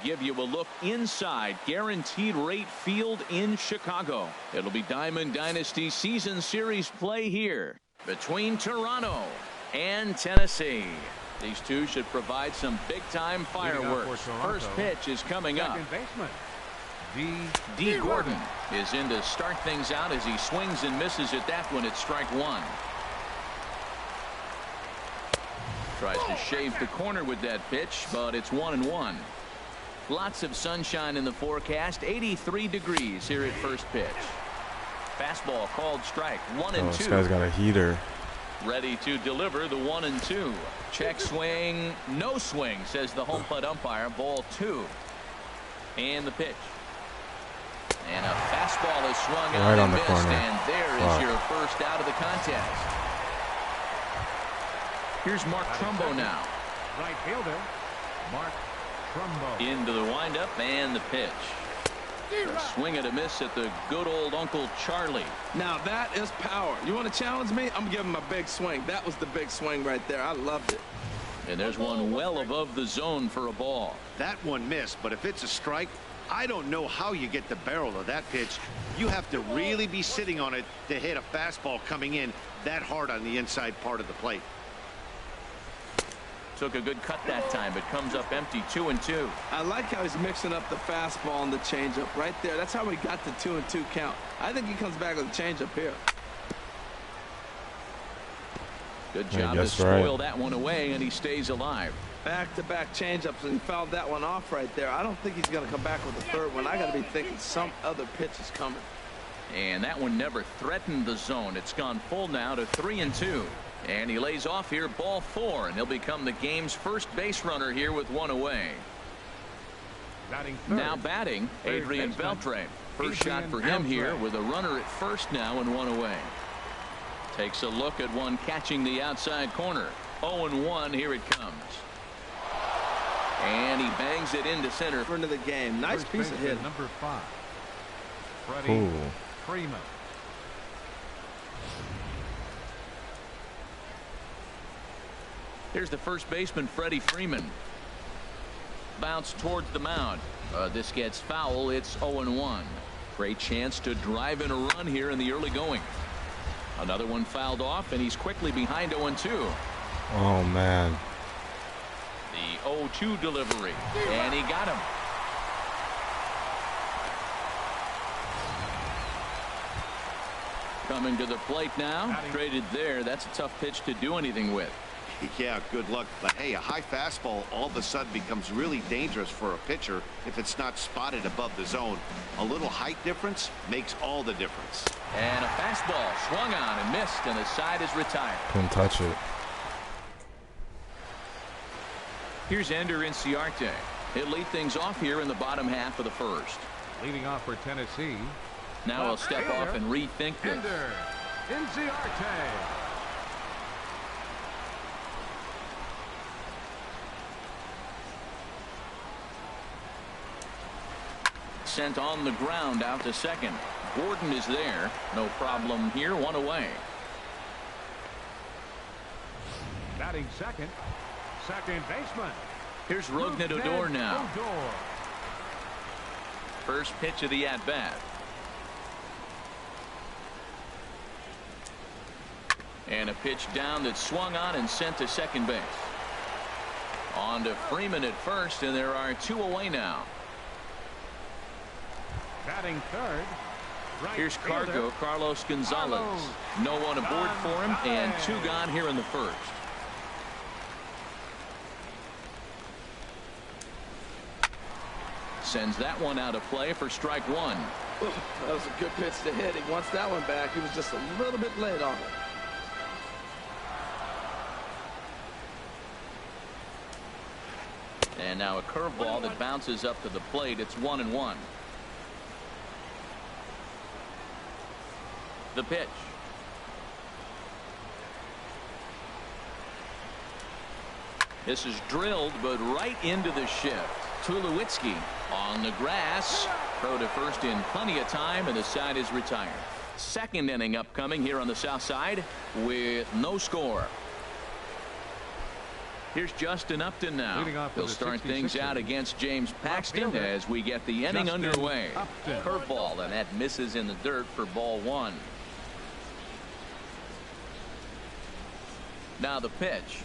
Give you a look inside Guaranteed Rate Field in Chicago. It'll be Diamond Dynasty Season Series play here between Toronto and Tennessee. These two should provide some big-time fireworks. First pitch is coming up. D. Gordon is in to start things out as he swings and misses at that one at strike one. Tries to shave the corner with that pitch, but it's 1-1. Lots of sunshine in the forecast. 83 degrees here at first pitch. Fastball called strike. 1-2. This guy's got a heater. Ready to deliver the 1-2. Check swing. No swing, says the home plate umpire. Ball 2. And the pitch. And a fastball is swung right out on the missed, corner. and there is your first out of the contest. Here's Mark Trumbo now. Right fielder, Mark Trumbo. Into the windup and the pitch. A swing and a miss at the good old Uncle Charlie. Now that is power. You want to challenge me? I'm giving him a big swing. That was the big swing right there. I loved it. And there's one well above the zone for a ball. That one missed, but if it's a strike, I don't know how you get the barrel of that pitch. You have to really be sitting on it to hit a fastball coming in that hard on the inside part of the plate. Took a good cut that time, but comes up empty. 2-2. I like how he's mixing up the fastball and the changeup right there. That's how we got the 2-2 count. I think he comes back with a changeup here. Good job to spoil that one away, and he stays alive. Back-to-back changeups, and he fouled that one off right there. I don't think he's going to come back with a third one. I got to be thinking some other pitch is coming. And that one never threatened the zone. It's gone full now to 3-2. And he lays off here, ball 4, and he'll become the game's first base runner here with one away. Now batting, Adrian Beltre. First shot for him here with a runner at first now and one away. Takes a look at one catching the outside corner. 0-1, here it comes. And he bangs it into center. Into the game. Nice piece of hit. Number 5. Freddie Freeman. Here's the first baseman, Freddie Freeman. Bounce towards the mound. This gets foul. It's 0-1. Great chance to drive in a run here in the early going. Another one fouled off, and he's quickly behind 0-2. Oh, man. The 0-2 delivery, and he got him. Coming to the plate now. Traded there. That's a tough pitch to do anything with. Yeah, good luck. But hey, a high fastball all of a sudden becomes really dangerous for a pitcher if it's not spotted above the zone. A little height difference makes all the difference. And a fastball swung on and missed, and the side is retired. Couldn't touch it. Here's Ender Inciarte. He'll lead things off here in the bottom half of the first. Leading off for Tennessee. Now he'll step off and rethink this. Ender Inciarte. Sent on the ground out to second. Gordon is there. No problem here. One away. Batting second. Second baseman. Here's Rougned Odor now. Odor. First pitch of the at-bat. And a pitch down that swung on and sent to second base. On to Freeman at first, and there are 2 away now. Batting third. Right Here's Cargo, fielder. Carlos Gonzalez. No one aboard for him, and 2 gone here in the first. Sends that one out of play for strike 1. That was a good pitch to hit. He wants that one back. He was just a little bit late on it. And now a curveball that bounces up to the plate. It's 1-1. The pitch. This is drilled, but right into the shift. Tulowitzki on the grass. Throw to first in plenty of time, and the side is retired. Second inning upcoming here on the south side with no score. Here's Justin Upton now. Leading off He'll with the start things 66er. out against James Paxton fielder, as we get the inning Justin underway. Upton. Curveball, and that misses in the dirt for ball one. Now the pitch.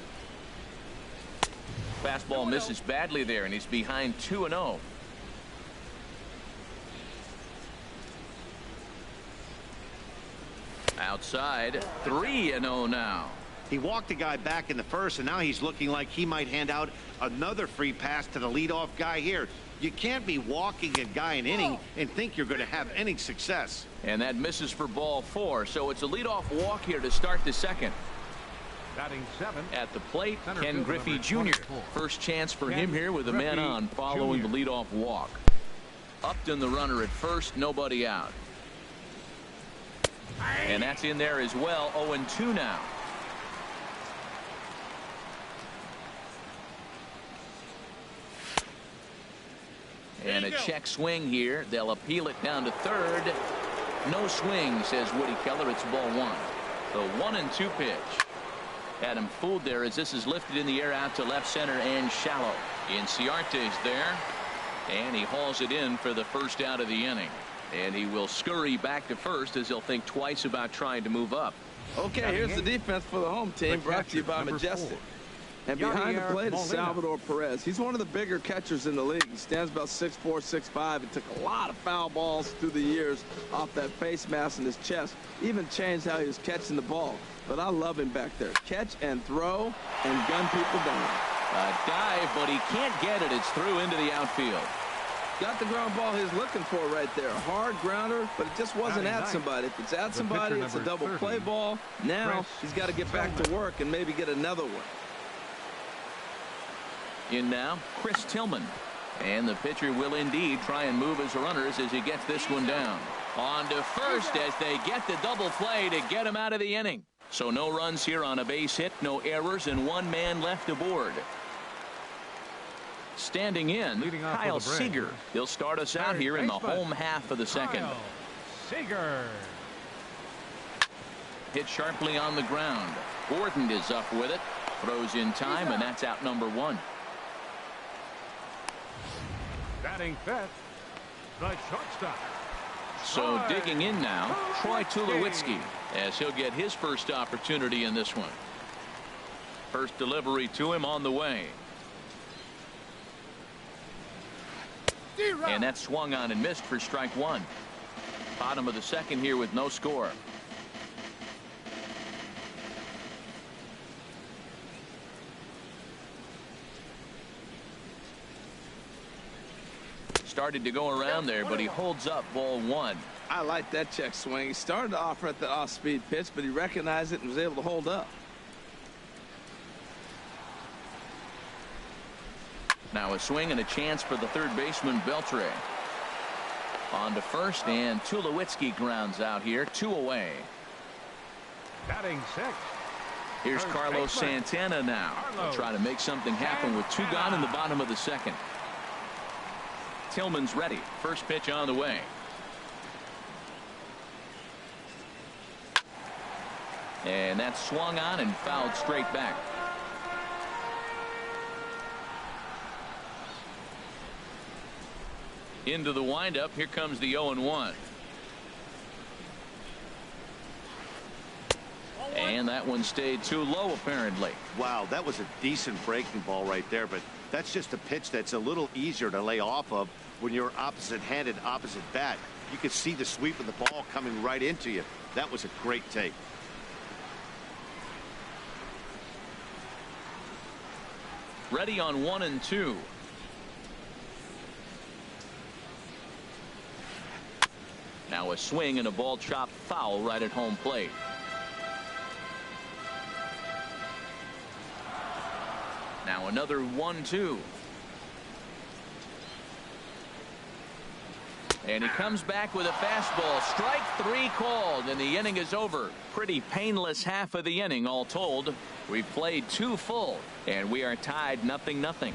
Fastball misses badly there, and he's behind 2-0. Outside, 3-0 now. He walked the guy back in the first, and now he's looking like he might hand out another free pass to the leadoff guy here. You can't be walking a guy an inning and think you're going to have any success. And that misses for ball four, so it's a leadoff walk here to start the second. Batting 7th. At the plate, Center Ken fielder, Griffey number Jr. 24. First chance for Ken him here with a man Griffey on following Jr. the leadoff walk. Upton the runner at first, nobody out. And that's in there as well. 0-2 now. And a check swing here. They'll appeal it down to third. No swing, says Woody Keller. It's ball one. The 1-2 pitch. Had him fooled there as this is lifted in the air out to left center and shallow. Inciarte's there. And he hauls it in for the first out of the inning. And he will scurry back to first as he'll think twice about trying to move up. Okay, here's the defense for the home team, brought to you by Majestic. And behind the plate is Salvador Perez. He's one of the bigger catchers in the league. He stands about 6'4", 6'5", and took a lot of foul balls through the years off that face mask in his chest. Even changed how he was catching the ball. But I love him back there. Catch and throw and gun people down. A dive, but he can't get it. It's through into the outfield. Got the ground ball he's looking for right there. Hard grounder, but it just wasn't at somebody. If it's at somebody, it's a double play ball. Now he's got to get back to work and maybe get another one. In now, Chris Tillman. And the pitcher will indeed try and move his runners as he gets this one down. On to first as they get the double play to get him out of the inning. So no runs here on a base hit, no errors, and one man left aboard. Standing in, Kyle Seager. He'll start us out here in the home half of the second. Kyle Seager. Hit sharply on the ground. Gordon is up with it. Throws in time, and that's out number one. Batting 5th, the shortstop. So digging in now, Troy Tulowitzki, as he'll get his first opportunity in this one. First delivery to him on the way. And that swung on and missed for strike one. Bottom of the second here with no score. Started to go around there, but he holds up ball one. I like that check swing. He started to offer at the off-speed pitch, but he recognized it and was able to hold up. Now a swing and a chance for the third baseman, Beltre. On to first, and Tulowitzki grounds out here, 2 away. Batting 6th. Here's Carlos Santana now. He'll try to make something happen with 2 gone in the bottom of the second. Tillman's ready. First pitch on the way. And that swung on and fouled straight back. Into the windup. Here comes the 0-1. And that one stayed too low, apparently. Wow, that was a decent breaking ball right there, but that's just a pitch that's a little easier to lay off of when you're opposite-handed, opposite bat. You could see the sweep of the ball coming right into you. That was a great take. Ready on 1 and 2. Now a swing and a ball chopped foul right at home plate. Now another 1-2. And he comes back with a fastball. Strike 3 called, and the inning is over. Pretty painless half of the inning, all told. We've played 2 full, and we are tied 0-0.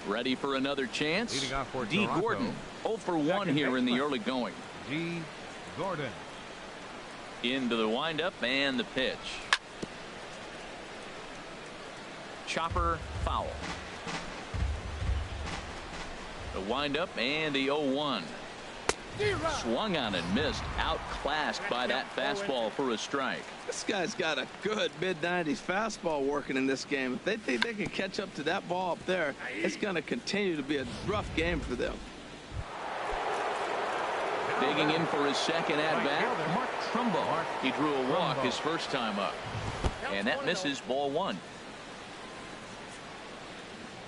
Ready for another chance? Leading off for D. Toronto. Gordon, 0 for 1 here in the early going. D. Gordon. Into the windup and the pitch. chopper foul. The windup and the 0-1. Swung on and missed. Outclassed by that fastball for a strike. This guy's got a good mid-90s fastball working in this game. If they think they can catch up to that ball up there, it's going to continue to be a rough game for them. Digging in for his second at-bat, Mark Trumbo. He drew a walk his first time up. And that misses, ball 1.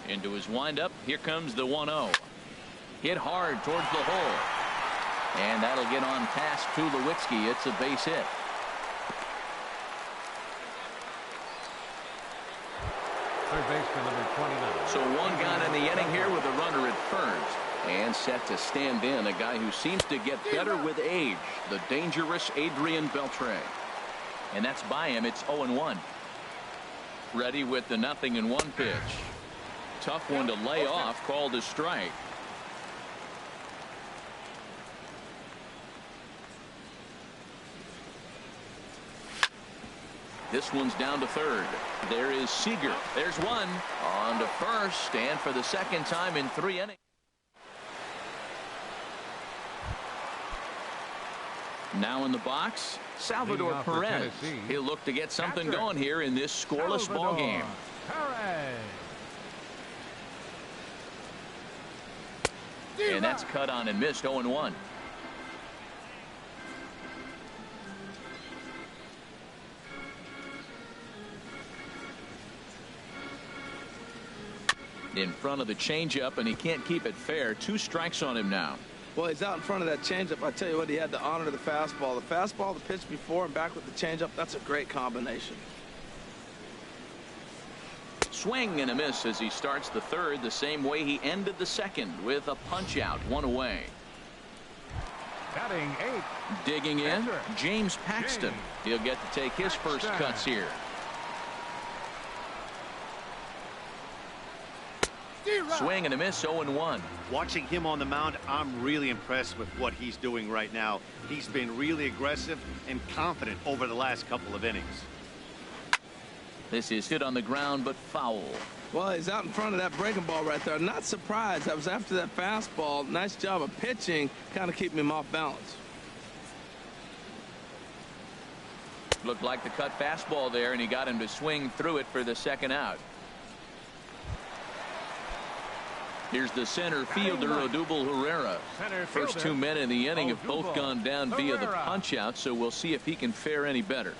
Into his windup. Here comes the 1-0. Hit hard towards the hole. And that'll get on past Tulowitzki. It's a base hit. Third baseman number 29. So one gone in the inning here with a runner at first. And set to stand in a guy who seems to get better with age, the dangerous Adrian Beltre. And that's by him. It's 0-1. Ready with the 0-1 pitch. Tough one to lay off, called a strike. This one's down to third. There is Seager. There's one. On to first, and for the second time in 3 innings. Now in the box, Salvador Perez. He'll look to get something going here in this scoreless ball game. And that's cut on and missed. 0-1. In front of the changeup, and he can't keep it fair. 2 strikes on him now. Well, he's out in front of that changeup. I tell you what, he had to honor the fastball. The fastball, the pitch before, and back with the changeup. That's a great combination. Swing and a miss as he starts the third the same way he ended the second with a punch out, 1 away. Batting 8. Digging in, James Paxton. He'll get to take his first cuts here. Swing and a miss, 0-1. Watching him on the mound, I'm really impressed with what he's doing right now. He's been really aggressive and confident over the last couple of innings. This is hit on the ground, but foul. Well, he's out in front of that breaking ball right there. Not surprised. I was after that fastball. Nice job of pitching, kind of keeping him off balance. Looked like the cut fastball there, and he got him to swing through it for the second out. Here's the center fielder, Odubel Herrera. First 2 men in the inning have both gone down via the punch out, so we'll see if he can fare any better.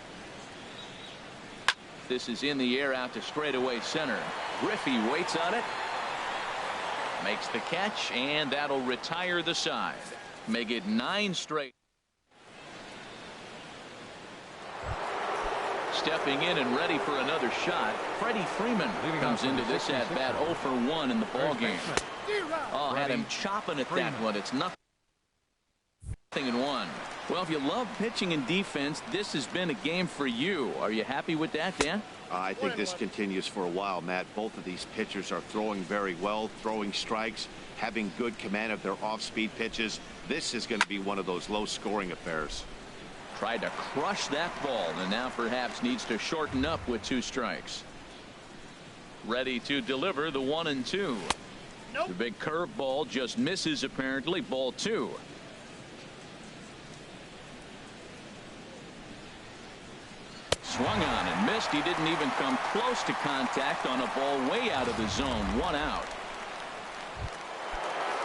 This is in the air out to straightaway center. Griffey waits on it. Makes the catch, and that'll retire the side. Make it 9 straight. Stepping in and ready for another shot. Freddie Freeman comes into this at bat 0 for 1 in the ball game. Oh, had him chopping at that one. It's 0-1. Well, if you love pitching and defense, this has been a game for you. Are you happy with that, Dan? I think this continues for a while, Matt. Both of these pitchers are throwing very well, throwing strikes, having good command of their off-speed pitches. This is going to be one of those low-scoring affairs. Tried to crush that ball, and now perhaps needs to shorten up with 2 strikes. Ready to deliver the 1-2. The big curveball just misses, apparently. Ball 2. Swung on and missed. He didn't even come close to contact on a ball way out of the zone. 1 out.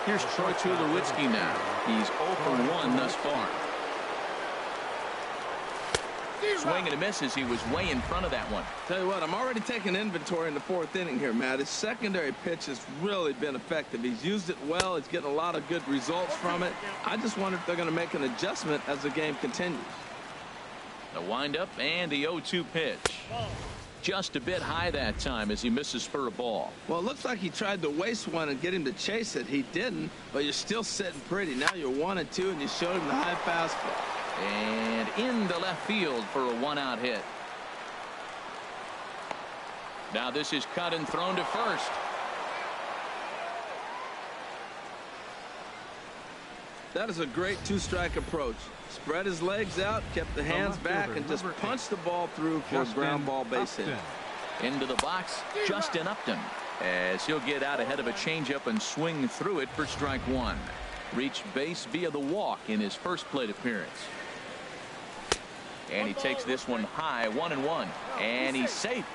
Here's Troy Tulowitzki now. He's 0 for 1 thus far. Swing and a miss as he was way in front of that one. Tell you what, I'm already taking inventory in the 4th inning here, Matt. His secondary pitch has really been effective. He's used it well. He's getting a lot of good results from it. I just wonder if they're going to make an adjustment as the game continues. The windup and the 0-2 pitch. Just a bit high that time as he misses for a ball. Well, it looks like he tried to waste one and get him to chase it. He didn't, but you're still sitting pretty. Now you're 1-2, and you showed him the high fastball. And into left field for a 1-out hit. Now this is cut and thrown to first. That is a great 2-strike approach. Spread his legs out, kept the hands back, and just punched the ball through for a ground ball base hit. Into the box, Justin Upton, as he'll get out ahead of a changeup and swing through it for strike one. Reached base via the walk in his first plate appearance. And he takes this one high, 1-1, and he's safe.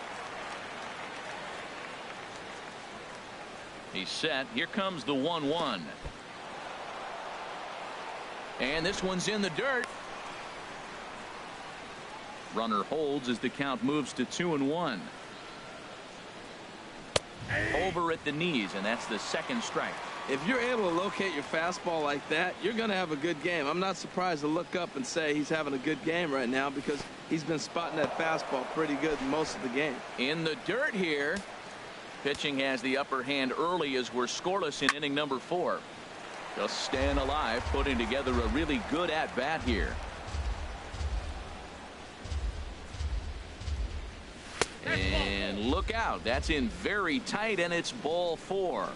He's set. Here comes the 1-1. And this one's in the dirt. Runner holds as the count moves to 2-1. Over at the knees, and that's the second strike. If you're able to locate your fastball like that, you're going to have a good game. I'm not surprised to look up and say he's having a good game right now because he's been spotting that fastball pretty good most of the game. In the dirt here. Pitching has the upper hand early as we're scoreless in inning number 4. Just staying alive, putting together a really good at-bat here. And look out. That's in very tight, and it's ball 4.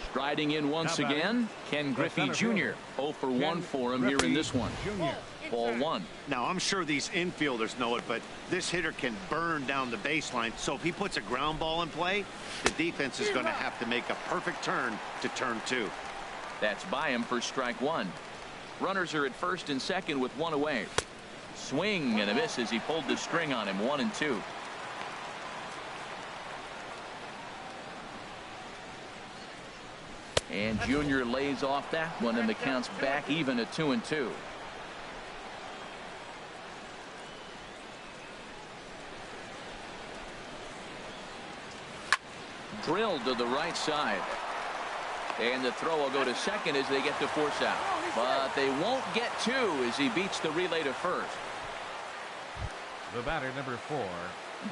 Striding in once again, Ken Griffey Jr. 0 for 1 for him here in this one. Ball 1. Now, I'm sure these infielders know it, but this hitter can burn down the baseline. So if he puts a ground ball in play, the defense is going to have to make a perfect turn to turn 2. That's by him for strike 1. Runners are at first and second with 1 away. Swing and a miss as he pulled the string on him. 1-2. And Junior lays off that one, and the count's back even at 2-2. Drilled to the right side. And the throw will go to second as they get the force out. But they won't get 2 as he beats the relay to first. The batter, number 4.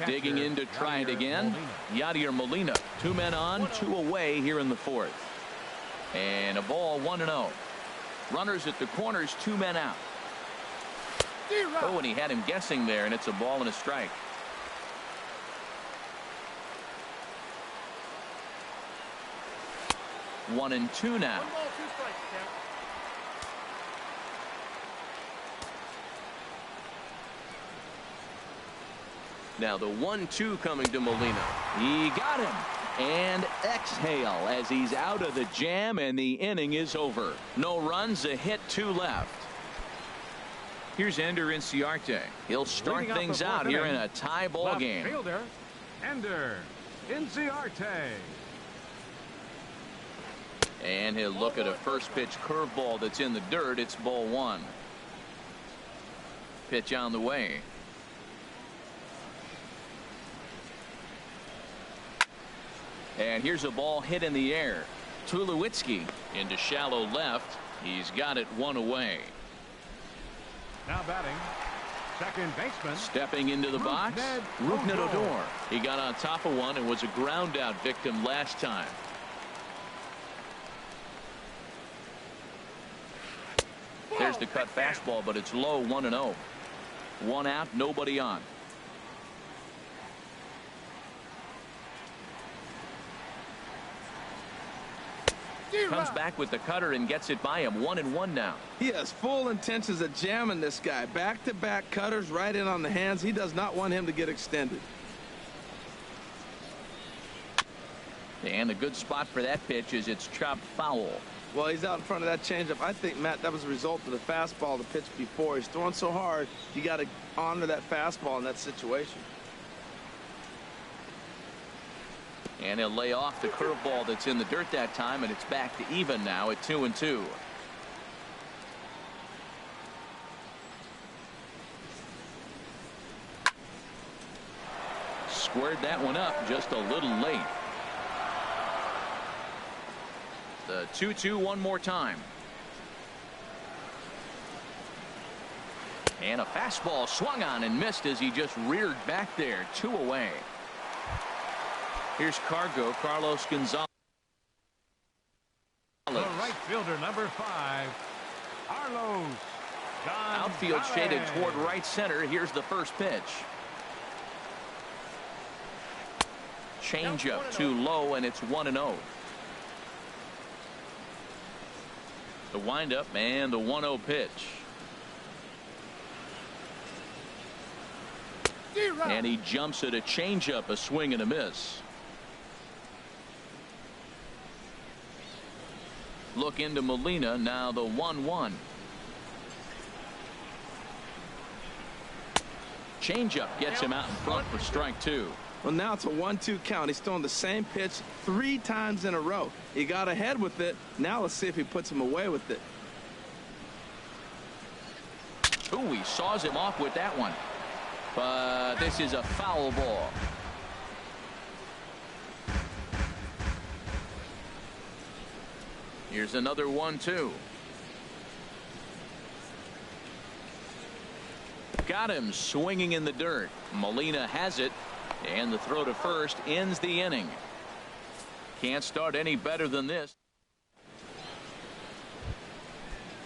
Digging in to try it again. Yadier Molina. 2 men on, 2 away here in the 4th. And a ball, 1-0. Runners at the corners, 2 men out. Oh, and he had him guessing there, and it's a ball and a strike. One and 2 now. Now the 1-2 coming to Molina. He got him. And exhale as he's out of the jam, and the inning is over. No runs, a hit, 2 left. Here's Ender Inciarte. He'll start things out here in a tie ball game. Fielder, Ender Inciarte. And he'll look at a first pitch curveball that's in the dirt. It's ball 1. Pitch on the way. And here's a ball hit in the air. Tulowitzki into shallow left. He's got it 1 away. Now batting, second baseman. Stepping into the box, Rougned Odor. He got on top of one and was a ground out victim last time. There's the cut fastball, but it's low, 1-0. 1 out, nobody on. Comes back with the cutter and gets it by him. 1-1 now. He has full intentions of jamming this guy. Back-to-back cutters right in on the hands. He does not want him to get extended. And the good spot for that pitch is it's chopped foul. Well, he's out in front of that changeup. I think, Matt, that was a result of the fastball, the pitch before. He's throwing so hard, you got to honor that fastball in that situation. And he'll lay off the curveball that's in the dirt that time, and it's back to even now at 2-2. Squared that one up just a little late. The 2-2 one more time. And a fastball swung on and missed as he just reared back there. 2 away. Here's Carlos Gonzalez. The right fielder, number 5, Carlos Gonzalez. Outfield shaded toward right center. Here's the first pitch. Changeup too low, and it's 1-0. The windup and the 1-0 pitch. And he jumps at a changeup, a swing and a miss. Look into Molina, now the 1-1. Changeup gets him out in front for strike 2. Well, now it's a 1-2 count. He's throwing the same pitch 3 times in a row. He got ahead with it. Now let's see if he puts him away with it. Ooh, he saws him off with that one. But this is a foul ball. Here's another 1-2. Got him swinging in the dirt. Molina has it, and the throw to first ends the inning. Can't start any better than this.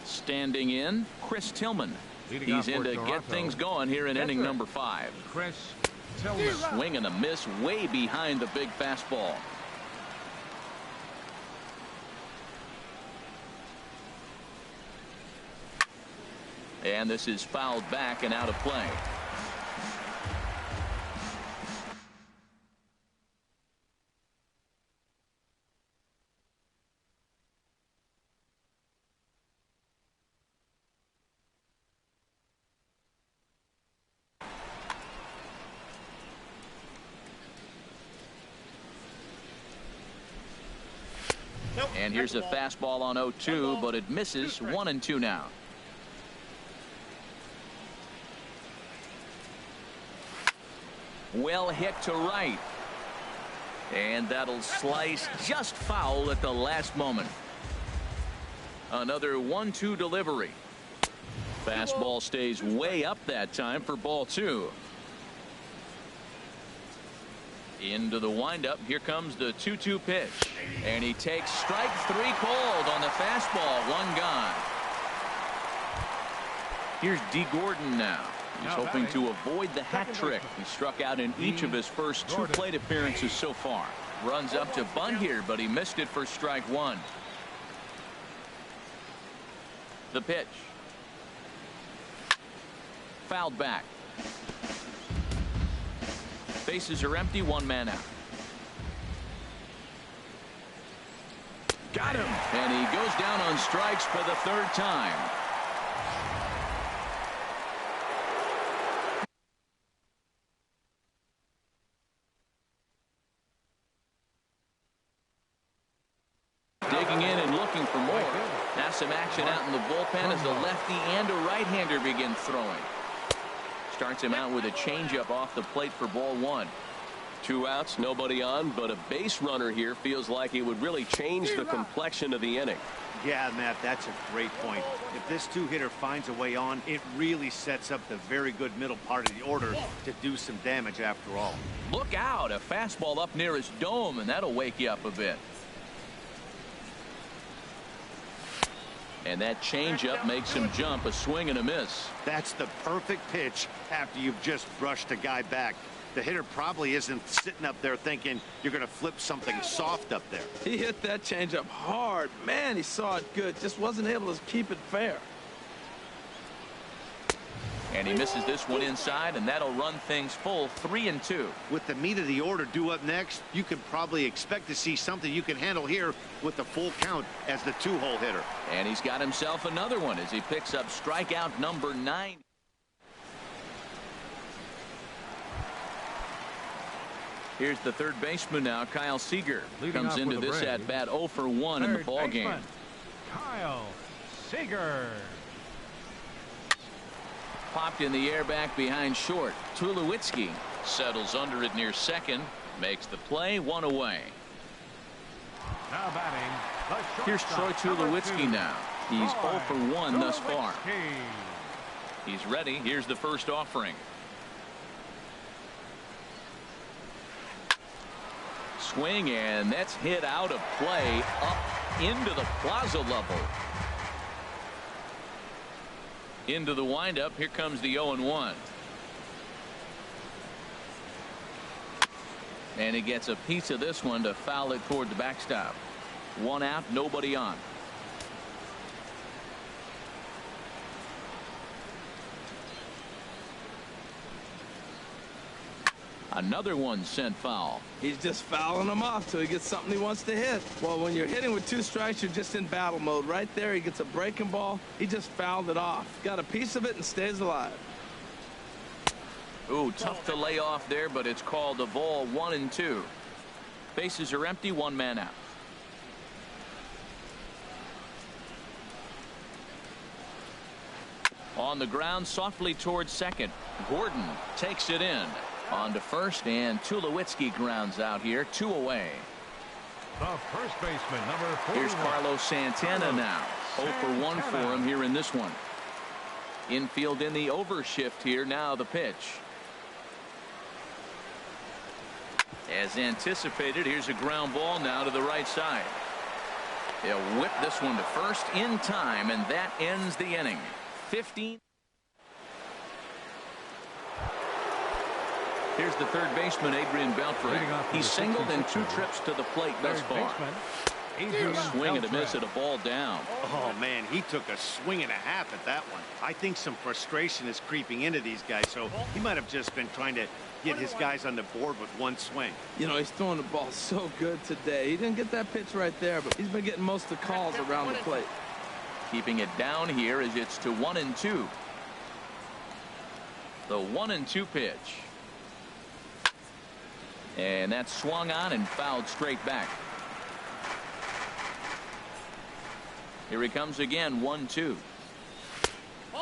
Standing in, Chris Tillman. He's in to get things going here in inning number 5. Chris Tillman. Swing and a miss way behind the big fastball. And this is fouled back and out of play. And here's a fastball on 0-2, but it misses. 1-2 now. Well hit to right. And that'll slice just foul at the last moment. Another 1-2 delivery. Fastball stays way up that time for ball 2. Into the windup. Here comes the 2-2 pitch. And he takes strike 3 cold on the fastball. 1 gone. Here's D. Gordon now. He's hoping to avoid the hat trick. He struck out in each of his first 2 plate appearances so far. Runs up to bunt here, but he missed it for strike 1. The pitch. Fouled back. Bases are empty, 1 man out. Got him. And he goes down on strikes for the 3rd time. Digging in and looking for more. Now some action out in the bullpen as the lefty and a right-hander begin throwing. Starts him out with a changeup off the plate for ball 1. 2 outs, nobody on, but a base runner here feels like it would really change the complexion of the inning. Yeah, Matt, that's a great point. If this 2-hitter finds a way on, it really sets up the very good middle part of the order to do some damage after all. Look out, a fastball up near his dome, and that'll wake you up a bit. And that changeup makes him jump, a swing and a miss. That's the perfect pitch after you've just brushed a guy back. The hitter probably isn't sitting up there thinking you're going to flip something soft up there. He hit that changeup hard. Man, he saw it good. Just wasn't able to keep it fair. And he misses this one inside, and that'll run things full 3-2. With the meat of the order due up next, you can probably expect to see something you can handle here with the full count as the 2-hole hitter. And he's got himself another one as he picks up strikeout number 9. Here's the third baseman now, Kyle Seager. Comes into this at bat 0 for 1 in the ball game. Kyle Seager. Popped in the air back behind short. Tulowitzki settles under it near second. Makes the play, 1 away. Now batting. Here's Troy Tulowitzki now. He's 0 for 1 thus far. He's ready. Here's the first offering. Swing, and that's hit out of play up into the plaza level. Into the windup. Here comes the 0-1. And he gets a piece of this one to foul it toward the backstop. 1 out, nobody on. Another one sent foul. He's just fouling them off till he gets something he wants to hit. Well, when you're hitting with 2 strikes, you're just in battle mode. Right there, he gets a breaking ball. He just fouled it off. Got a piece of it and stays alive. Ooh, tough to lay off there, but it's called a ball. 1-2. Bases are empty, 1 man out. On the ground, softly towards second. Gordon takes it in. On to first, and Tulowitzki grounds out here. 2 away. The first baseman, number 41. Here's Carlos Santana now. 0 for 1 for him here in this one. Infield in the overshift here. Now the pitch. As anticipated, here's a ground ball now to the right side. They'll whip this one to first in time, and that ends the inning. 15. Here's the third baseman, Adrian Beltre. He's singled in 2 trips to the plate thus far. Swing and a miss at a ball down. Oh, man, he took a swing and a half at that one. I think some frustration is creeping into these guys, so he might have just been trying to get his guys on the board with 1 swing. You know, he's throwing the ball so good today. He didn't get that pitch right there, but he's been getting most of the calls around the plate. Keeping it down here as it's to 1-2. The 1-2 pitch. And that's swung on and fouled straight back. Here he comes again, 1-2.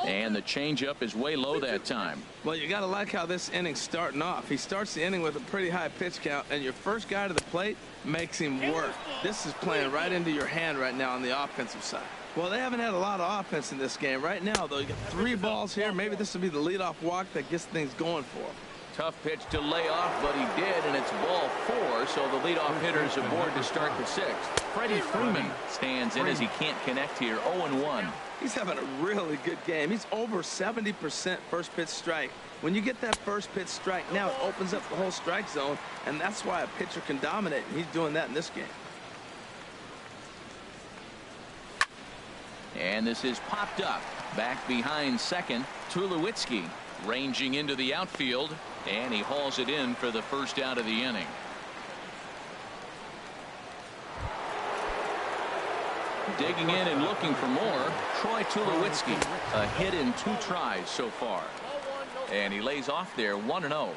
And the changeup is way low that time. Well, you got to like how this inning's starting off. He starts the inning with a pretty high pitch count, and your first guy to the plate makes him work. This is playing right into your hand right now on the offensive side. Well, they haven't had a lot of offense in this game. Right now, though, you got 3 balls here. Maybe this will be the leadoff walk that gets things going for him. Tough pitch to lay off, but he did, and it's ball 4, so the leadoff hitter is aboard to start the 6th. Freddie Freeman stands in as he can't connect here. 0-1. He's having a really good game. He's over 70% first pitch strike. When you get that first pitch strike, now it opens up the whole strike zone, and that's why a pitcher can dominate, and he's doing that in this game. And this is popped up. Back behind second, Tulowitzki ranging into the outfield, and he hauls it in for the first out of the inning. Digging in and looking for more, Troy Tulowitzki. A hit in 2 tries so far. And he lays off there, 1-0.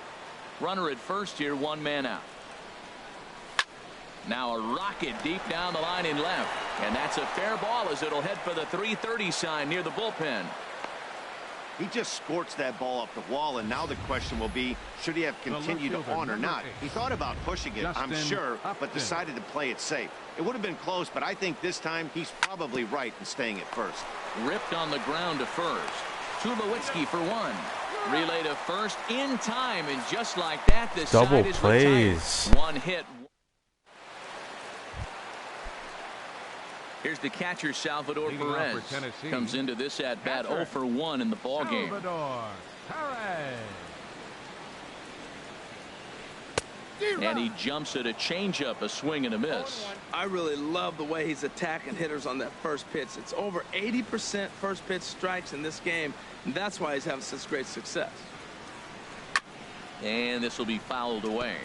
Runner at first here, 1 man out. Now a rocket deep down the line in left. And that's a fair ball as it'll head for the 330 sign near the bullpen. He just scorched that ball up the wall, and now the question will be, should he have continued on or not? He thought about pushing it, I'm sure, but decided to play it safe. It would have been close, but I think this time he's probably right in staying at first. Ripped on the ground to first. Tulowitzki for 1. Relay to first in time, and just like that, the side is retired. 1 hit. Here's the catcher, Salvador Perez. Comes into this at bat 0 for 1 in the ball game. And he jumps at a changeup, a swing and a miss. I really love the way he's attacking hitters on that first pitch. It's over 80% first pitch strikes in this game, and that's why he's having such great success. And this will be fouled away.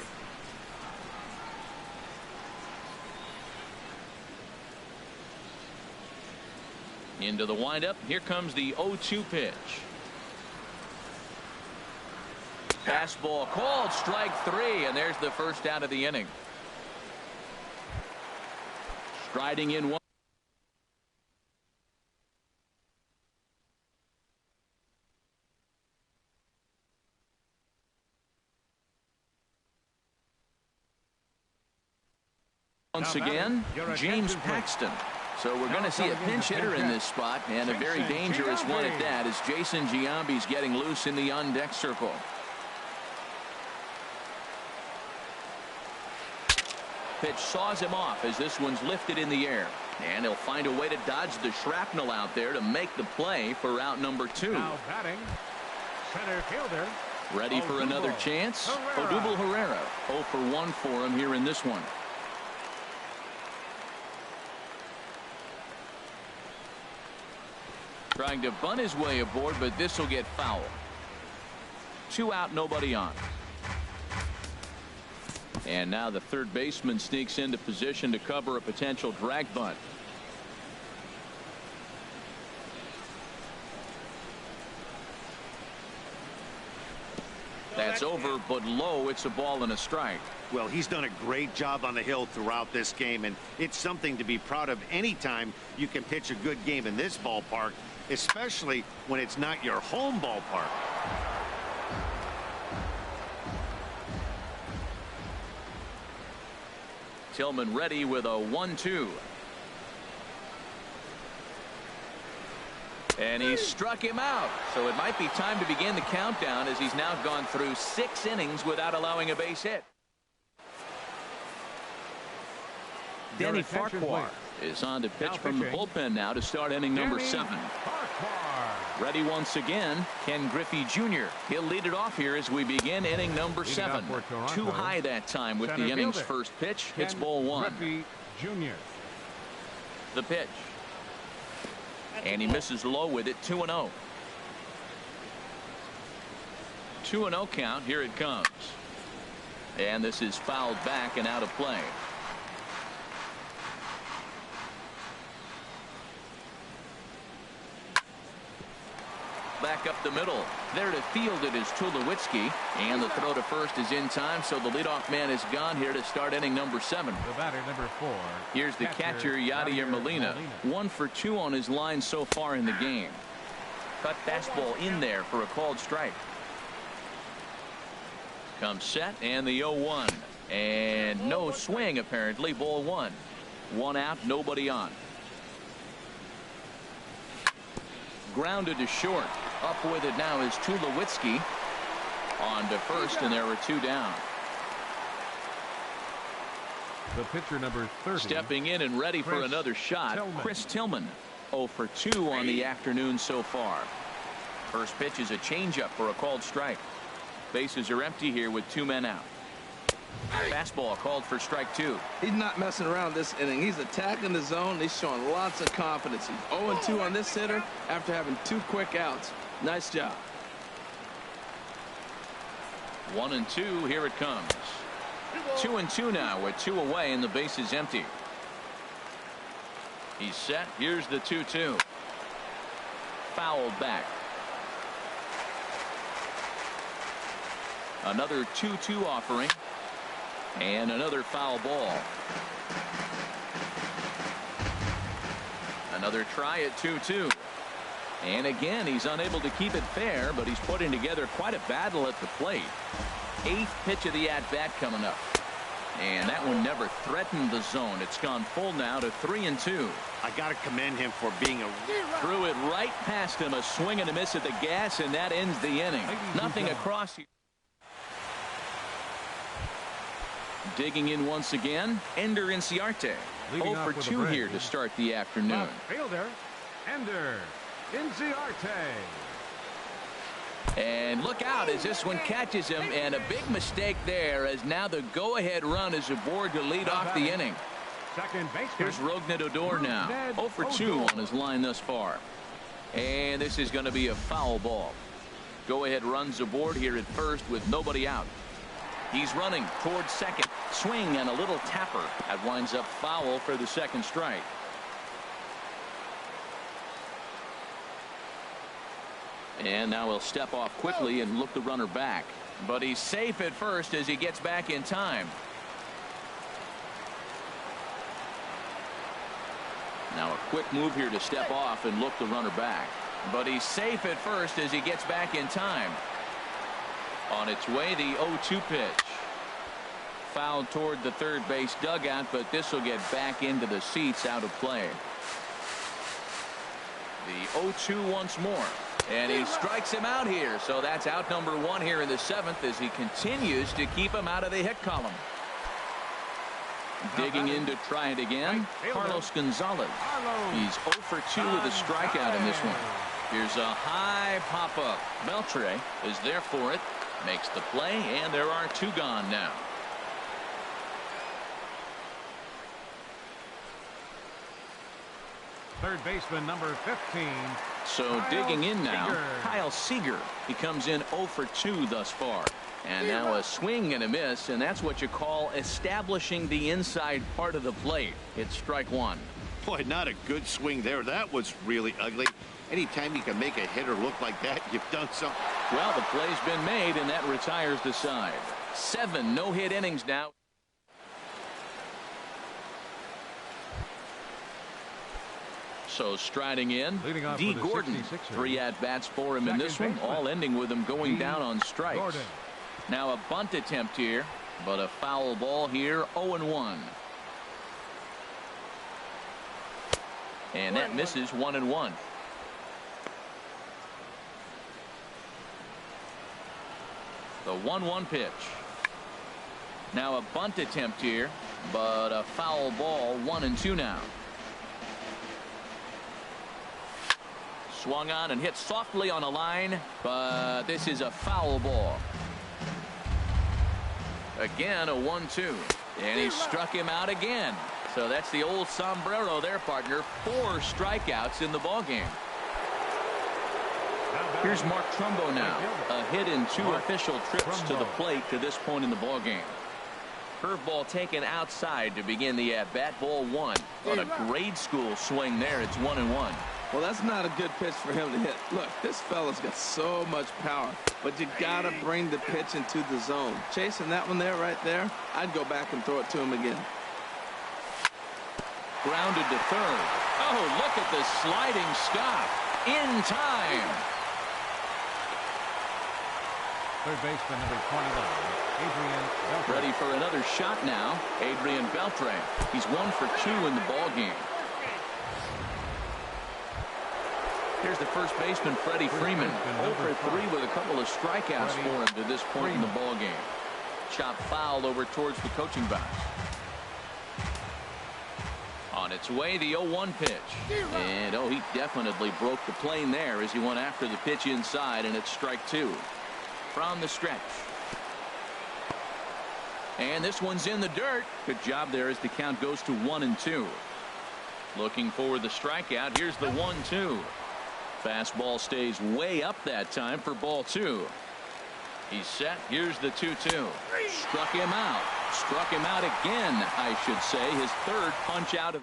Into the windup. Here comes the 0-2 pitch. Fastball called, strike 3, and there's the first out of the inning. Striding in 1. Once again, James Paxton. So we're going to see a pinch hitter in this spot, and a very dangerous one at that, as Jason Giambi's getting loose in the on-deck circle. Pitch saws him off as this one's lifted in the air. And he'll find a way to dodge the shrapnel out there to make the play for out number 2. Now batting, center fielder. Ready for another chance? Odubel Herrera. 0 for 1 for him here in this one. Trying to bunt his way aboard, but this will get foul. 2 out, nobody on. And now the third baseman sneaks into position to cover a potential drag bunt. That's over, but low. It's a ball and a strike. Well, he's done a great job on the hill throughout this game, and it's something to be proud of anytime you can pitch a good game in this ballpark, especially when it's not your home ballpark. Tillman ready with a 1-2. And he struck him out. So it might be time to begin the countdown, as he's now gone through 6 innings without allowing a base hit. Danny Farquhar is on to pitch from the bullpen now to start inning number 7. Ready once again, Ken Griffey Jr. He'll lead it off here as we begin inning number 7. Too high that time with the inning's first pitch. It's ball 1. Griffey Jr. The pitch. And he misses low with it. 2-0. 2-0 count. Here it comes. And this is fouled back and out of play. Back up the middle. There to field it is Tulowitzki. And the throw to first is in time, so the leadoff man is gone here to start inning number 7. The batter, number 4. Here's the catcher, Yadier Molina. 1 for 2 on his line so far in the game. Cut fastball in there for a called strike. Comes set, and the 0-1. And no swing, apparently. Ball 1. 1 out, nobody on. Grounded to short. Up with it now is Tulowitzki. On to first, and there are 2 down. The pitcher, number 30. Stepping in and ready for another shot, Chris Tillman. 0 for 2 on the afternoon so far. First pitch is a changeup for a called strike. Bases are empty here with 2 men out. Fastball called for strike 2. He's not messing around this inning. He's attacking the zone. He's showing lots of confidence. He's 0-2 on this hitter after having 2 quick outs. Nice job. 1-2. Here it comes. 2-2 now with 2 away and the base is empty. He's set. Here's the 2-2. Fouled back. Another 2-2 offering. And another foul ball. Another try at 2-2. And again, he's unable to keep it fair, but he's putting together quite a battle at the plate. 8th pitch of the at-bat coming up. And that one never threatened the zone. It's gone full now to 3-2. I got to commend him for being Threw it right past him. A swing and a miss at the gas, and that ends the inning. Nothing across. Digging in once again, Ender Inciarte. 0 for 2 here to start the afternoon. Fielder, Ender Inciarte. And look out as this one catches him, and a big mistake there, as now the go-ahead run is aboard to lead off the inning. Second baseman. Here's Rogned Odor now. 0 for 2 on his line thus far. And this is going to be a foul ball. Go-ahead runs aboard here at first with nobody out. He's running towards second. Swing and a little tapper. That winds up foul for the second strike. And now he'll step off quickly and look the runner back. But he's safe at first as he gets back in time. Now a quick move here to step off and look the runner back. But he's safe at first as he gets back in time. On its way, the 0-2 pitch. Fouled toward the third base dugout, but this will get back into the seats, out of play. The 0-2 once more. And he strikes him out here. So that's out number 1 here in the 7th as he continues to keep him out of the hit column. Digging in to try it again, Carlos Gonzalez. He's 0 for 2 with a strikeout in this one. Here's a high pop-up. Beltre is there for it. Makes the play, and there are 2 gone now. Third baseman, number 15. So digging in now, Kyle Seager. He comes in 0 for 2 thus far. And now a swing and a miss, and that's what you call establishing the inside part of the plate. It's strike one. Boy, not a good swing there. That was really ugly. Anytime you can make a hitter look like that, you've done something. Well, the play's been made, and that retires the side. 7 no-hit innings now. So striding in, D. Gordon. 3 at-bats for him in this one, all ending with him going down on strikes. Now a bunt attempt here, but a foul ball here, 0-1. And that misses 1-1. The 1-1 pitch. Now a bunt attempt here, but a foul ball, 1-2 now. Swung on and hit softly on a line, but this is a foul ball. Again, a 1-2. And he struck him out again. So that's the old sombrero there, partner. 4 strikeouts in the ballgame. Here's Mark Trumbo now. A hit in 2 official trips to the plate to this point in the ballgame. Curveball taken outside to begin the at-bat. Ball 1. On a grade school swing there, it's 1-1. Well, that's not a good pitch for him to hit. Look, this fella's got so much power, but you got to bring the pitch into the zone. Chasing that one there, right there, I'd go back and throw it to him again. Grounded to third. Oh, look at the sliding stop. In time. Third baseman, number 29, Adrian Beltre. Ready for another shot now. Adrian Beltre. He's 1 for 2 in the ballgame. Here's the first baseman, Freddie Freeman. 0 for 3 with a couple of strikeouts for him to this point in the ballgame. Chop foul over towards the coaching box. On its way, the 0-1 pitch. And, oh, he definitely broke the plane there as he went after the pitch inside, and it's strike 2. From the stretch. And this one's in the dirt. Good job there as the count goes to 1-2. Looking for the strikeout. Here's the 1-2. Fastball stays way up that time for ball 2. He's set. Here's the 2-2. Struck him out. Struck him out again, I should say. His third punch out of.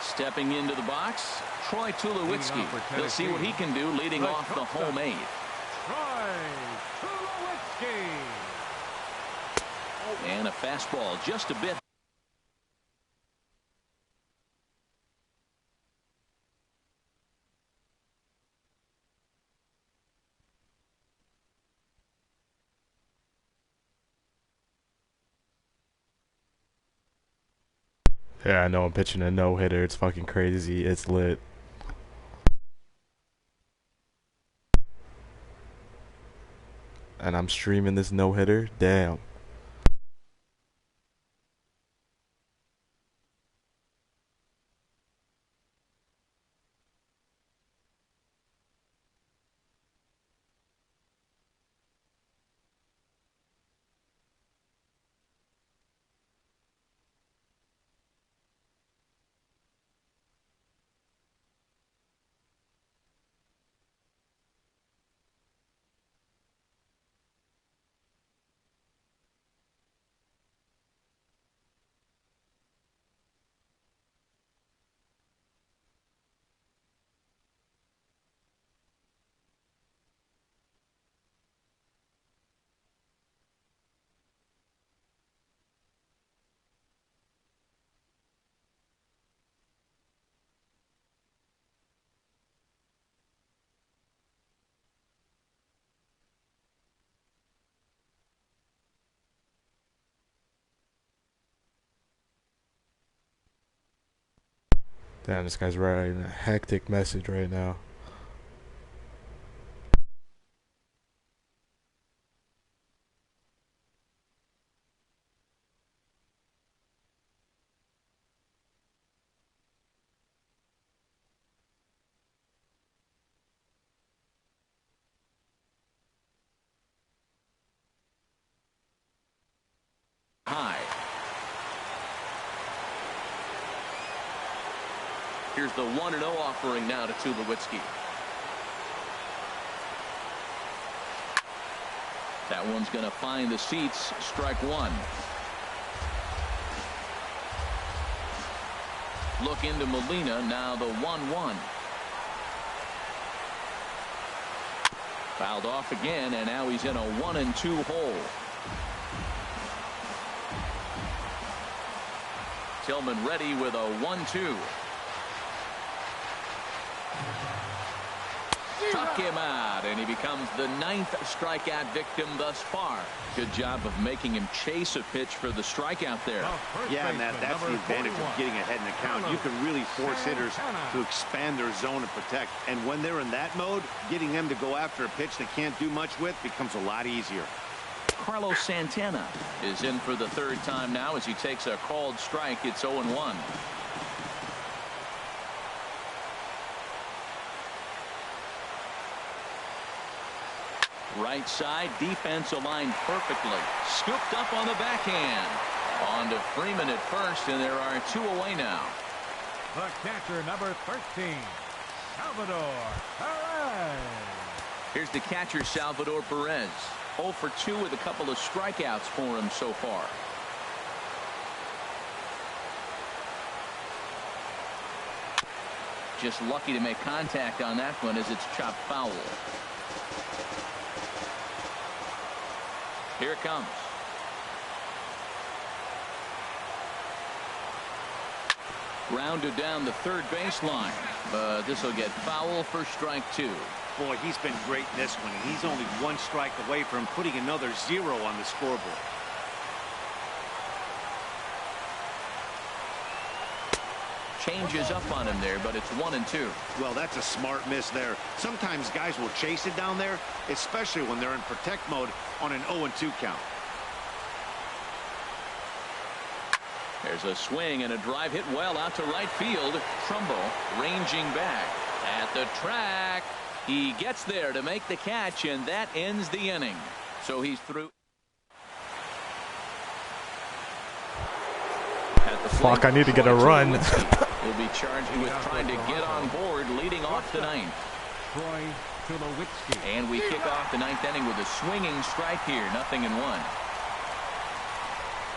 Stepping into the box, Troy Tulowitzki. He'll see what he can do leading off the home 8. Troy Tulowitzki. And a fastball just a bit. Yeah, I know I'm pitching a no-hitter. It's fucking crazy. It's lit. And I'm streaming this no-hitter. Damn. Damn, this guy's writing a hectic message right now. High. Here's the 1-0 offering now to Tulowitzki. That one's going to find the seats. Strike one. Look into Molina. Now the 1-1. Fouled off again, and now he's in a 1-2 hole. Tillman ready with a 1-2. Struck him out, and he becomes the 9th strikeout victim thus far. Good job of making him chase a pitch for the strikeout there. Yeah, and that's the advantage of getting ahead in the count. You can really force hitters to expand their zone and protect. And when they're in that mode, getting them to go after a pitch they can't do much with becomes a lot easier. Carlos Santana is in for the 3rd time now as he takes a called strike. It's 0-1. Right side, defense aligned perfectly. Scooped up on the backhand. On to Freeman at first, and there are 2 away now. The catcher, number 13, Salvador Perez. Here's the catcher, Salvador Perez. 0 for 2 with a couple of strikeouts for him so far. Just lucky to make contact on that one as it's chopped foul. Here it comes. Rounded down the 3rd baseline, but this will get foul for strike 2. Boy, he's been great in this one, and he's only 1 strike away from putting another 0 on the scoreboard. Changes up on him there, but it's 1-2. Well, that's a smart miss there. Sometimes guys will chase it down there, especially when they're in protect mode on an 0-2 count. There's a swing and a drive hit well out to right field. Trumbo ranging back at the track. He gets there to make the catch, and that ends the inning. So he's through. Fuck, I need to get a run. Will be charged with trying to get on board, leading off the 9th. And we kick off the 9th inning with a swinging strike here. 0-1.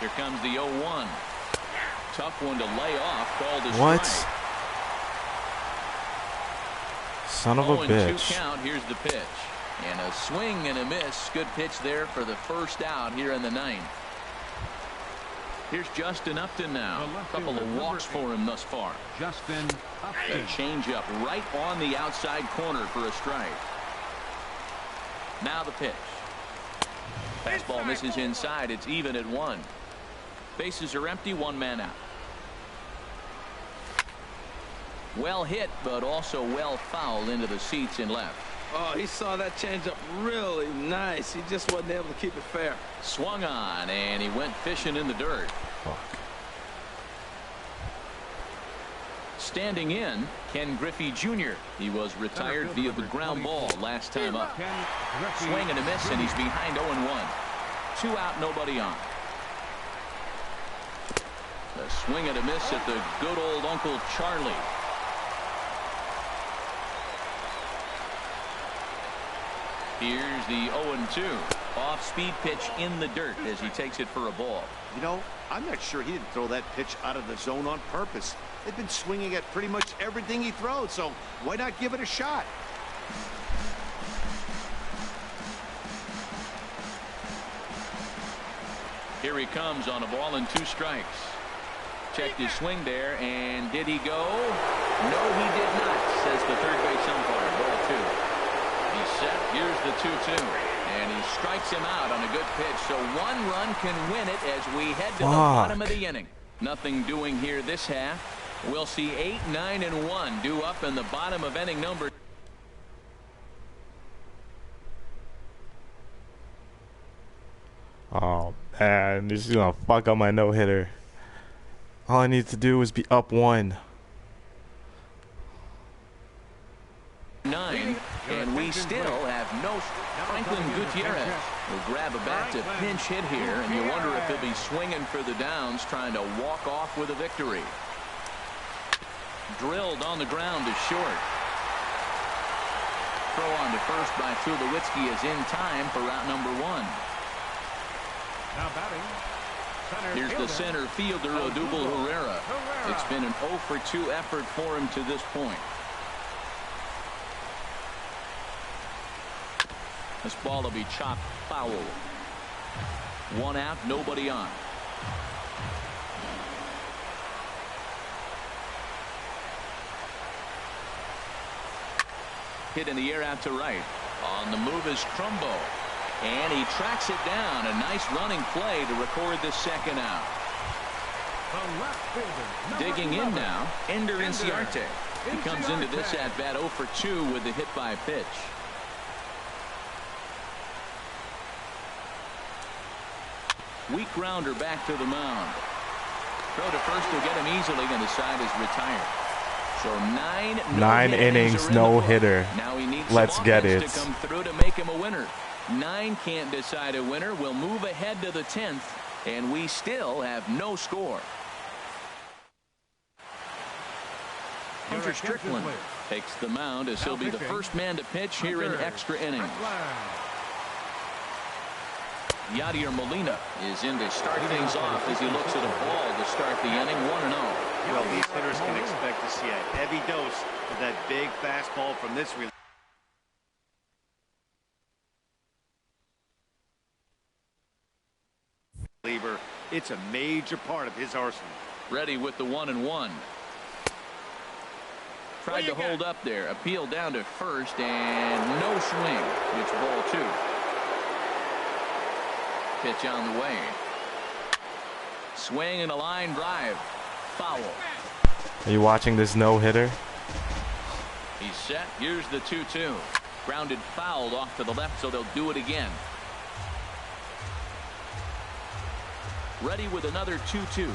Here comes the 0-1. Tough one to lay off. Called a what? strike. Son of a bitch. 0-2 count. Here's the pitch. And a swing and a miss. Good pitch there for the 1st out here in the 9th. Here's Justin Upton now. A couple of walks for him thus far. Justin Upton. A changeup right on the outside corner for a strike. Now the pitch. Fastball misses inside. It's even at 1. Bases are empty. 1 man out. Well hit, but also well fouled into the seats in left. Oh, he saw that changeup really nice. He just wasn't able to keep it fair. Swung on, and he went fishing in the dirt. Fuck. Standing in, Ken Griffey Jr. He was retired via the ground ball last time up. Swing and a miss, and he's behind 0-1. 2 out, nobody on. The swing and a miss at the good old Uncle Charlie. Here's the 0-2. Off-speed pitch in the dirt as he takes it for a ball. You know, I'm not sure he didn't throw that pitch out of the zone on purpose. They've been swinging at pretty much everything he throws, so why not give it a shot? Here he comes on a ball and 2 strikes. Checked his swing there, and did he go? No, he did not, says the 3rd base umpire. Ball 2. He's set. Here's the 2-2. And he strikes him out on a good pitch. So 1 run can win it as we head to the bottom of the inning. Nothing doing here this half. We'll see 8, 9, and 1 due up in the bottom of inning number. Oh man, this is gonna fuck up my no-hitter. All I need to do is be up 1. 9, and we still have no. Franklin Gutierrez will grab a bat to pinch hit here, and you wonder if he'll be swinging for the downs, trying to walk off with a victory. Drilled on the ground is short. Throw on to first by Tulowitzki is in time for route number 1. Now batting. Here's the center fielder, Odubel Herrera. It's been an 0 for 2 effort for him to this point. This ball will be chopped foul. 1 out, nobody on. Hit in the air out to right. On the move is Crumbo. And he tracks it down. A nice running play to record the second out. Digging in now, Ender Inciarte. He comes into this at bat 0 for 2 with the hit by pitch. Weak grounder back to the mound. Throw to first will get him easily, and the side is retired. So 9 innings, no hitter. Now he needs Let's get it. to come through to make him a winner. 9 can't decide a winner. We'll move ahead to the 10th, and we still have no score. Hunter Strickland takes the mound as he'll be the first man to pitch here in extra innings. Yadier Molina is in to start things off as he looks at a ball to start the inning. 1-0. Well, these hitters can expect to see a heavy dose of that big fastball from this reliever. It's a major part of his arsenal. Ready with the 1-1. Tried to hold up there. Appeal down to first and no swing. It's ball 2. Pitch on the way. Swing and a line drive. Foul. Are you watching this no-hitter? He's set. Here's the 2-2. Grounded fouled off to the left, so they'll do it again. Ready with another 2-2.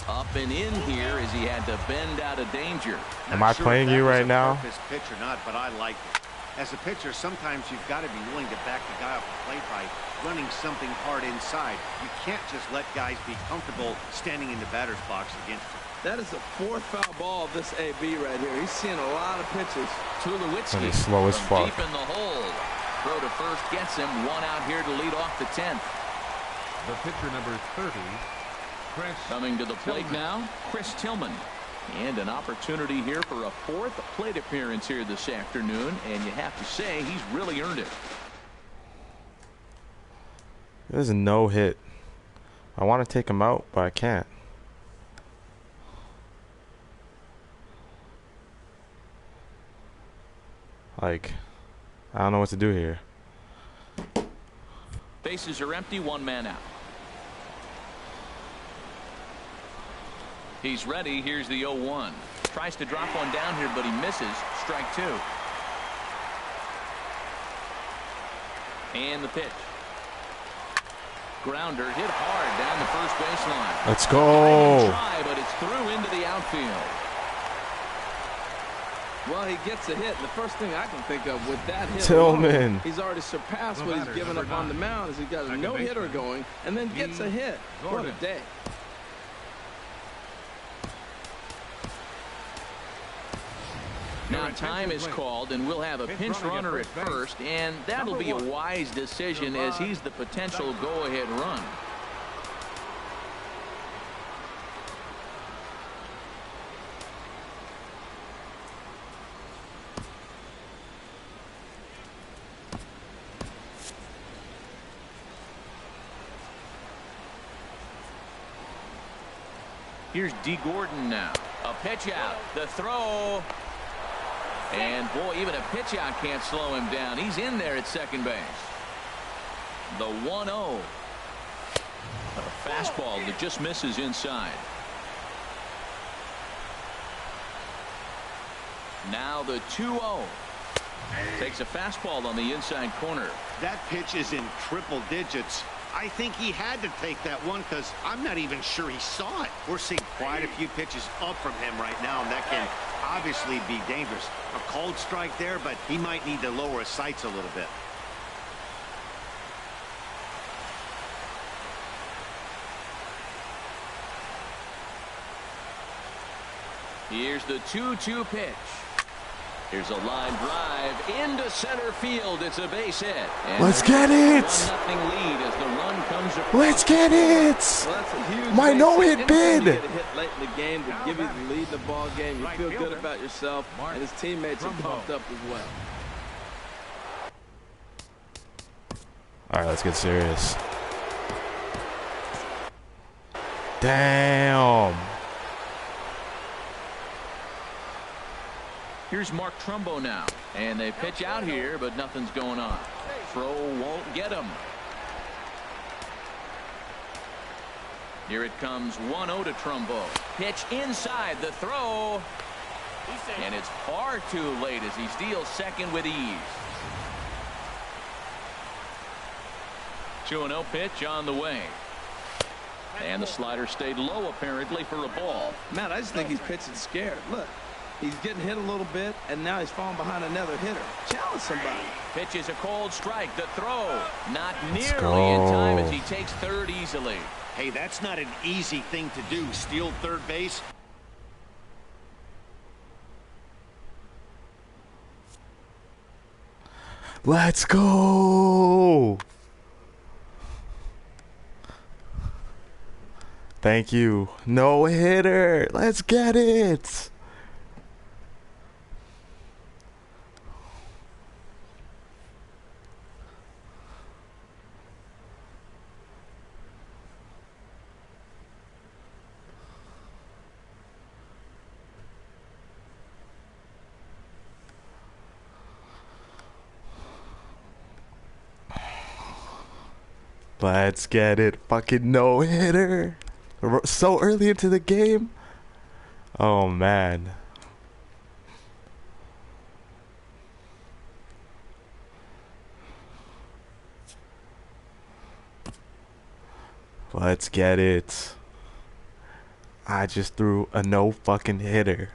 Up and in here as he had to bend out of danger. Am I playing you right now? Pitch or not, but I like it. As a pitcher, sometimes you've got to be willing to back the guy off the plate by running something hard inside. You can't just let guys be comfortable standing in the batter's box against him. That is the 4th foul ball of this AB right here. He's seeing a lot of pitches. Tulowitzki he's slow as fuck. Deep in the hole. Throw to first gets him. 1 out here to lead off the 10th. The pitcher number 30, Chris Coming to the plate Tillman. now, Chris Tillman. And an opportunity here for a 4th plate appearance here this afternoon. And you have to say he's really earned it. There's a no hit. I want to take him out, but I can't. Like, I don't know what to do here. Bases are empty, 1 man out. He's ready. Here's the 0-1. Tries to drop one down here, but he misses. Strike 2. And the pitch. Grounder hit hard down the first baseline. Let's go. Try, but it's through into the outfield. Well, he gets a hit. The first thing I can think of with that hit Tillman. alone, he's already surpassed what he's given up on the mound as he got a no-hitter going and then gets a hit. What a day. Now time is called, and we'll have a pinch runner at first, and that'll be a wise decision as he's the potential go-ahead run. Here's D. Gordon now. A pitch out. The throw. And boy, even a pitch out can't slow him down. He's in there at second base. The 1-0. A fastball that just misses inside. Now the 2-0. Takes a fastball on the inside corner. That pitch is in triple digits. I think he had to take that one because I'm not even sure he saw it. We're seeing quite a few pitches up from him right now, and that can obviously be dangerous. A cold strike there, but he might need to lower his sights a little bit. Here's the 2-2 pitch. Here's a line drive into center field. It's a base hit. And let's get it. 1-0 lead as the run comes across. Let's get it. Well, that's a huge My base no-hit hit. bid. Anytime you get a hit late in the game to give you the lead in the ball game, you feel good about yourself, and his teammates are pumped up as well. All right, let's get serious. Damn. Here's Mark Trumbo now. And they pitch out here, but nothing's going on. Throw won't get him. Here it comes 1-0 to Trumbo. Pitch inside the throw. And it's far too late as he steals second with ease. 2-0 pitch on the way. And the slider stayed low apparently for a ball. Matt, I just think he's pitching scared. Look, he's getting hit a little bit, and now he's falling behind another hitter. Challenge somebody. Pitch is a cold strike. The throw not nearly in time as he takes third easily. Hey, that's not an easy thing to do. Steal third base. Let's go. Thank you. No hitter. Let's get it. Let's get it. Fucking no hitter. So early into the game. Oh man. Let's get it. I just threw a no fucking hitter.